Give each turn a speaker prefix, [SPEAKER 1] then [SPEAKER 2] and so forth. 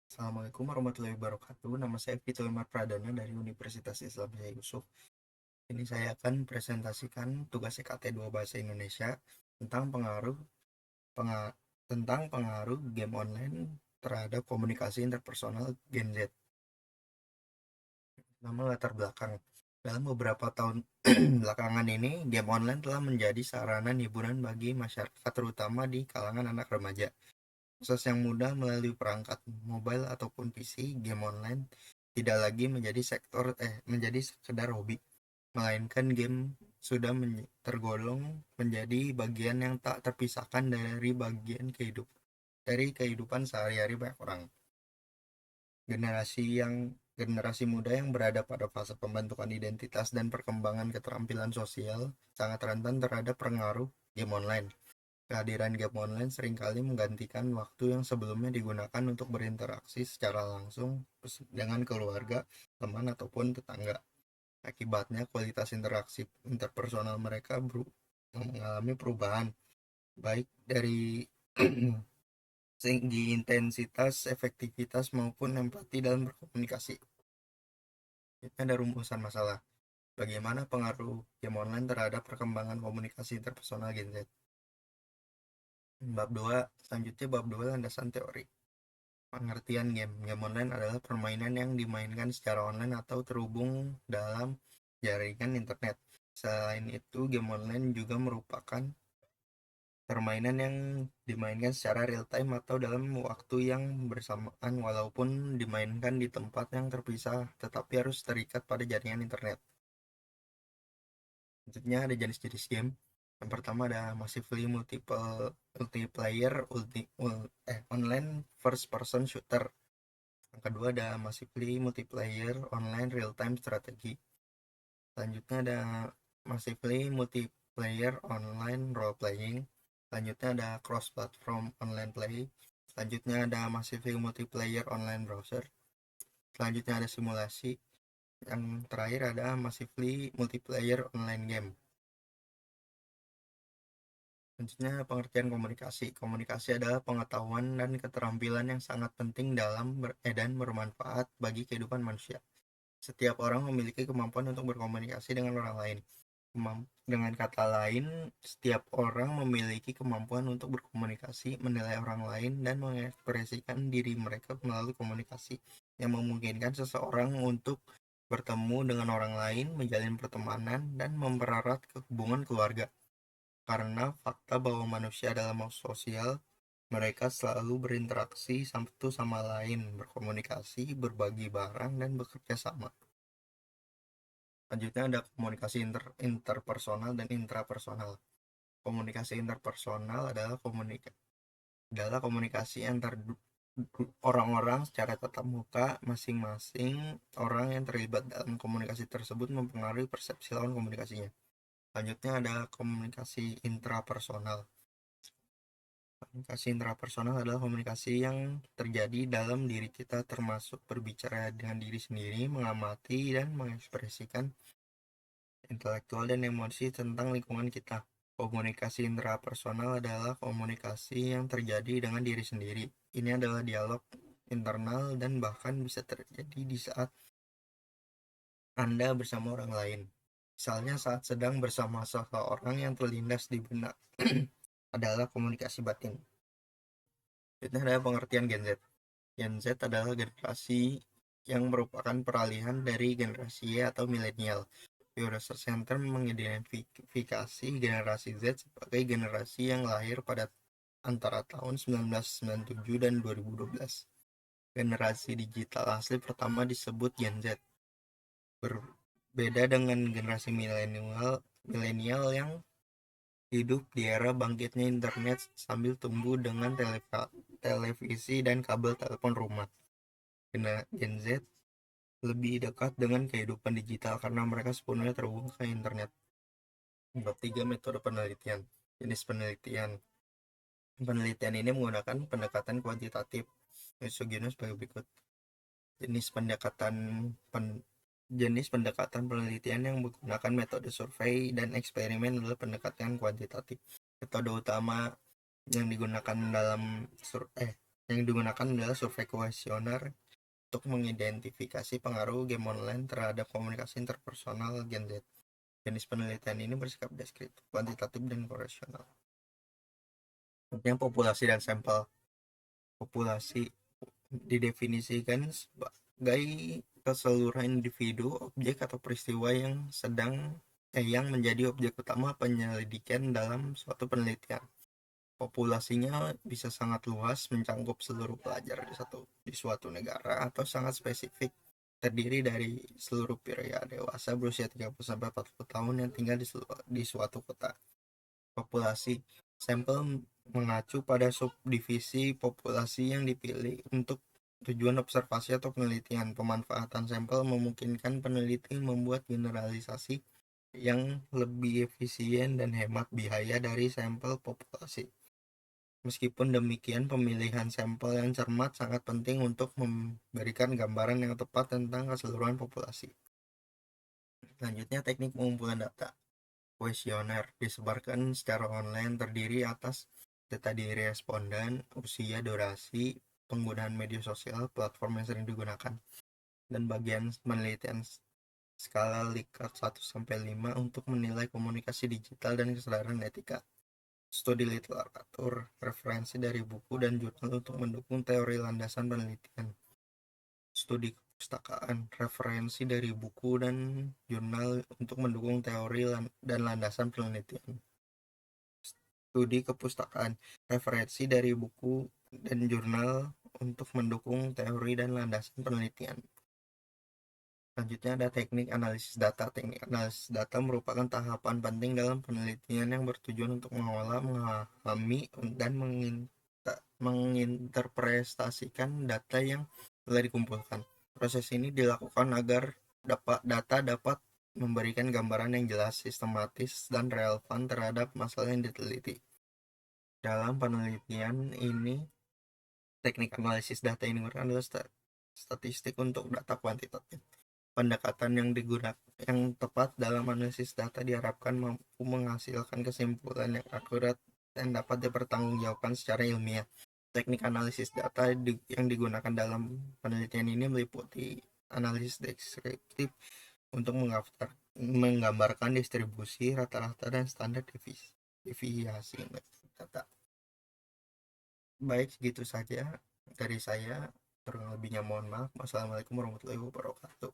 [SPEAKER 1] Assalamualaikum warahmatullahi wabarakatuh. Nama saya Vito Limar Pradana dari Universitas Islam Syekh Yusuf. Ini saya akan presentasikan tugas EKT 2 Bahasa Indonesia tentang penga- pengaruh game online terhadap komunikasi interpersonal Gen Z. Nama latar belakang. Dalam beberapa tahun belakangan ini, game online telah menjadi sarana hiburan bagi masyarakat, terutama di kalangan anak remaja. Akses yang mudah melalui perangkat mobile ataupun PC, game online tidak lagi menjadi sekedar hobi, melainkan game sudah tergolong menjadi bagian yang tak terpisahkan dari kehidupan sehari-hari banyak orang. Generasi muda yang berada pada fase pembentukan identitas dan perkembangan keterampilan sosial sangat rentan terhadap pengaruh game online. Kehadiran game online seringkali menggantikan waktu yang sebelumnya digunakan untuk berinteraksi secara langsung dengan keluarga, teman, ataupun tetangga. Akibatnya, kualitas interaksi interpersonal mereka mengalami perubahan, baik dari segi intensitas, efektivitas, maupun empati dalam berkomunikasi. Ini ada rumusan masalah. Bagaimana pengaruh game online terhadap perkembangan komunikasi interpersonal Gen Z? Selanjutnya bab 2 landasan teori. Pengertian game. Game online adalah permainan yang dimainkan secara online atau terhubung dalam jaringan internet. Selain itu, game online juga merupakan permainan yang dimainkan secara real time atau dalam waktu yang bersamaan, walaupun dimainkan di tempat yang terpisah tetapi harus terikat pada jaringan internet. Selanjutnya ada jenis-jenis game. Yang pertama ada massively multiplayer online first person shooter. Yang kedua ada massively multiplayer online real time strategy. Selanjutnya ada massively multiplayer online role playing. Selanjutnya ada cross platform online play. Selanjutnya ada massively multiplayer online browser. Selanjutnya ada simulasi. Yang terakhir ada massively multiplayer online game. Selanjutnya pengertian komunikasi. Komunikasi adalah pengetahuan dan keterampilan yang sangat penting dan bermanfaat bagi kehidupan manusia. Setiap orang memiliki kemampuan untuk berkomunikasi dengan orang lain. Dengan kata lain, setiap orang memiliki kemampuan untuk berkomunikasi, menilai orang lain, dan mengekspresikan diri mereka melalui komunikasi yang memungkinkan seseorang untuk bertemu dengan orang lain, menjalin pertemanan, dan mempererat hubungan keluarga. Karena fakta bahwa manusia adalah makhluk sosial, mereka selalu berinteraksi satu sama lain, berkomunikasi, berbagi barang, dan bekerja sama. Selanjutnya ada komunikasi interpersonal dan intrapersonal. Komunikasi interpersonal adalah komunikasi antar orang-orang secara tatap muka. Masing-masing orang yang terlibat dalam komunikasi tersebut mempengaruhi persepsi lawan komunikasinya. Selanjutnya ada komunikasi intrapersonal. Komunikasi intrapersonal adalah komunikasi yang terjadi dalam diri kita, termasuk berbicara dengan diri sendiri, mengamati dan mengekspresikan intelektual dan emosi tentang lingkungan kita. Komunikasi intrapersonal adalah komunikasi yang terjadi dengan diri sendiri. Ini adalah dialog internal dan bahkan bisa terjadi di saat Anda bersama orang lain. Misalnya saat sedang bersama seseorang yang terlindas di benak adalah komunikasi batin. Itu adalah pengertian Gen Z. Gen Z adalah generasi yang merupakan peralihan dari generasi Y atau milenial. Pew Research Center mengidentifikasi generasi Z sebagai generasi yang lahir pada antara tahun 1997 dan 2012. Generasi digital asli pertama disebut Gen Z. Berbeda dengan generasi milenial yang hidup di era bangkitnya internet sambil tumbuh dengan televisi dan kabel telepon rumah. Gen Z lebih dekat dengan kehidupan digital karena mereka sepenuhnya terhubung ke internet. Bab 3 metode penelitian. Jenis penelitian. Penelitian ini menggunakan pendekatan kuantitatif. Isogenus sebagai berikut. Jenis pendekatan penelitian yang menggunakan metode survei dan eksperimen adalah pendekatan kuantitatif. Metode utama yang digunakan yang digunakan adalah survei kuesioner untuk mengidentifikasi pengaruh game online terhadap komunikasi interpersonal Gen Z. Jenis penelitian ini bersikap deskriptif, kuantitatif, dan koresional. Yang populasi dan sampel. Populasi didefinisikan sebagai keseluruhan individu, objek, atau peristiwa yang menjadi objek utama penyelidikan dalam suatu penelitian. Populasinya bisa sangat luas, mencakup seluruh pelajar di suatu negara, atau sangat spesifik, terdiri dari seluruh pria dewasa berusia 30-40 tahun yang tinggal di suatu kota. Populasi sampel mengacu pada subdivisi populasi yang dipilih untuk tujuan observasi atau penelitian. Pemanfaatan sampel memungkinkan peneliti membuat generalisasi yang lebih efisien dan hemat biaya dari sampel populasi. Meskipun demikian, pemilihan sampel yang cermat sangat penting untuk memberikan gambaran yang tepat tentang keseluruhan populasi. Selanjutnya, teknik pengumpulan data. Kuesioner disebarkan secara online, terdiri atas data diri responden, usia, durasi, penggunaan media sosial, platform yang sering digunakan, dan bagian penelitian skala Likert 1-5 untuk menilai komunikasi digital dan kesadaran etika. Studi literatur, referensi dari buku dan jurnal untuk mendukung teori landasan penelitian. Studi kepustakaan, referensi dari buku dan jurnal untuk mendukung teori dan landasan penelitian. Studi kepustakaan, referensi dari buku dan jurnal untuk mendukung teori dan landasan penelitian. Selanjutnya ada teknik analisis data. Teknik analisis data merupakan tahapan penting dalam penelitian yang bertujuan untuk mengolah, memahami, dan menginterpretasikan data yang telah dikumpulkan. Proses ini dilakukan agar data dapat memberikan gambaran yang jelas, sistematis, dan relevan terhadap masalah yang diteliti. Dalam penelitian ini, teknik analisis data ini adalah statistik untuk data kuantitatif. Pendekatan yang tepat dalam analisis data diharapkan mampu menghasilkan kesimpulan yang akurat dan dapat dipertanggungjawabkan secara ilmiah. Teknik analisis data yang digunakan dalam penelitian ini meliputi analisis deskriptif untuk menggambarkan distribusi rata-rata dan standar deviasi data. Baik, segitu saja dari saya. Kurang lebihnya mohon maaf. Wassalamualaikum warahmatullahi wabarakatuh.